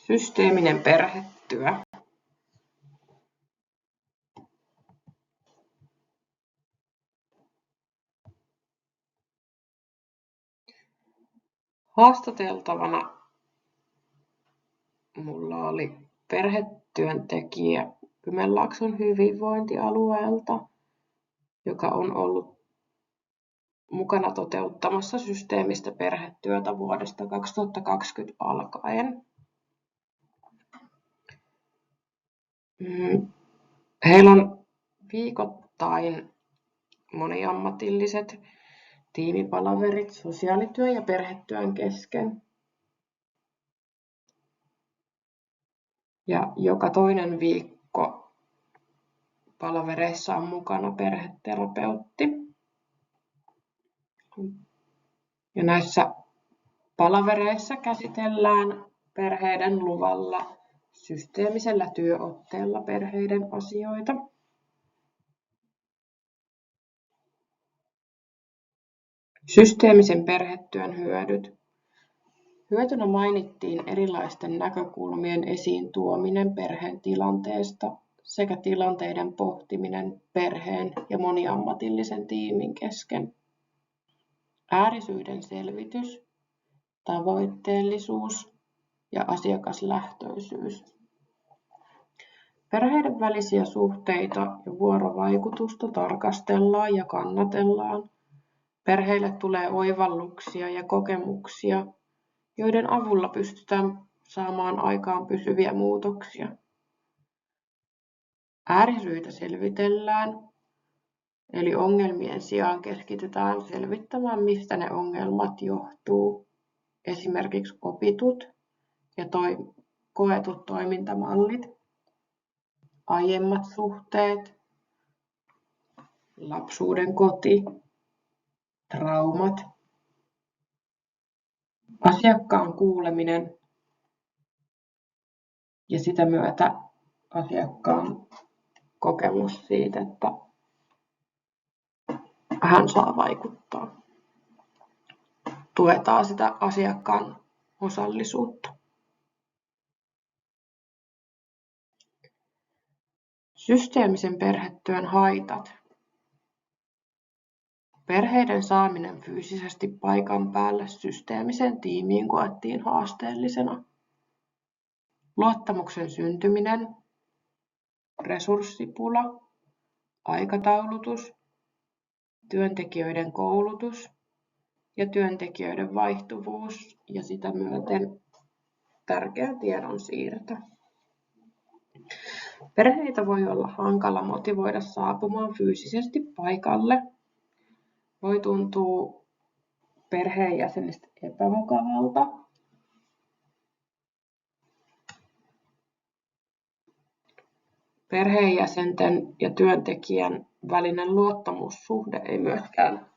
Systeeminen perhetyö. Haastateltavana mulla oli perhetyöntekijä Kymenlaakson hyvinvointialueelta, joka on ollut mukana toteuttamassa systeemistä perhetyötä vuodesta 2020 alkaen. Heillä on viikoittain moniammatilliset tiimipalaverit sosiaalityön ja perhetyön kesken. Ja joka toinen viikko palavereissa on mukana perheterapeutti. Ja näissä palavereissa käsitellään perheiden luvalla systeemisellä työotteella perheiden asioita. Systeemisen perhetyön hyödyt. Hyötynä mainittiin erilaisten näkökulmien esiin tuominen perheen tilanteesta sekä tilanteiden pohtiminen perheen ja moniammatillisen tiimin kesken. Äärisyiden selvitys, tavoitteellisuus ja asiakaslähtöisyys. Perheiden välisiä suhteita ja vuorovaikutusta tarkastellaan ja kannatellaan. Perheille tulee oivalluksia ja kokemuksia, joiden avulla pystytään saamaan aikaan pysyviä muutoksia. Äärisyitä selvitellään, eli ongelmien sijaan keskitytään selvittämään, mistä ne ongelmat johtuu. Esimerkiksi opitut ja koetut toimintamallit, aiemmat suhteet, lapsuuden koti, traumat, asiakkaan kuuleminen ja sitä myötä asiakkaan kokemus siitä, että hän saa vaikuttaa. Tuetaan sitä asiakkaan osallisuutta. Systeemisen perhetyön haitat. Perheiden saaminen fyysisesti paikan päälle systeemiseen tiimiin koettiin haasteellisena. Luottamuksen syntyminen, resurssipula, aikataulutus, työntekijöiden koulutus ja työntekijöiden vaihtuvuus ja sitä myöten tärkeä tiedonsiirto. Perheitä voi olla hankala motivoida saapumaan fyysisesti paikalle. Voi tuntua perheenjäsenistä epämukavalta. Perheenjäsenten ja työntekijän välinen luottamussuhde ei myöskään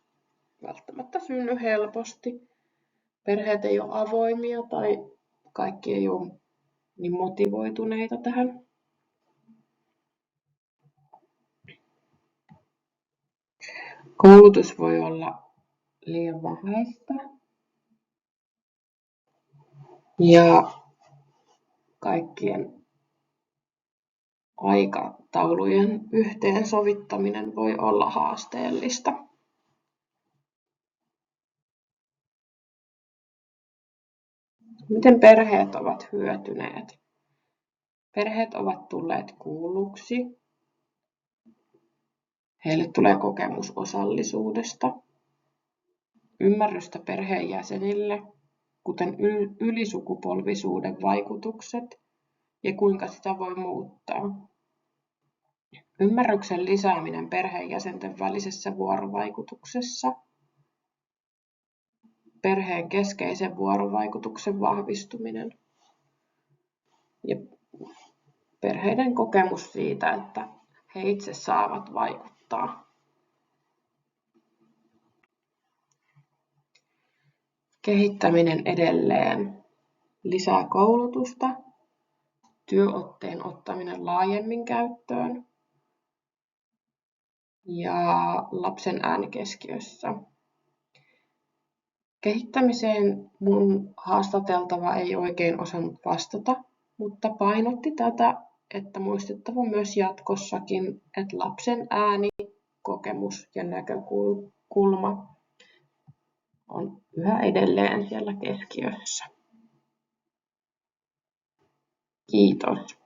välttämättä synny helposti. Perheet ei ole avoimia tai kaikki ei ole niin motivoituneita tähän. Koulutus voi olla liian vähäistä ja kaikkien aikataulujen yhteensovittaminen voi olla haasteellista. Miten perheet ovat hyötyneet? Perheet ovat tulleet kuulluksi. Heille tulee kokemus osallisuudesta, ymmärrystä perheenjäsenille, kuten ylisukupolvisuuden vaikutukset ja kuinka sitä voi muuttaa. Ymmärryksen lisääminen perheenjäsenten välisessä vuorovaikutuksessa. Perheen keskeisen vuorovaikutuksen vahvistuminen. Ja perheiden kokemus siitä, että he itse saavat vaikuttaa. Kehittäminen edelleen. Lisää koulutusta. Työotteen ottaminen laajemmin käyttöön. Ja lapsen ääni keskiössä. Kehittämiseen mun haastateltava ei oikein osannut vastata. mutta painotti tätä, että muistettava myös jatkossakin, että lapsen ääni, kokemus ja näkökulma on yhä edelleen siellä keskiössä. Kiitos.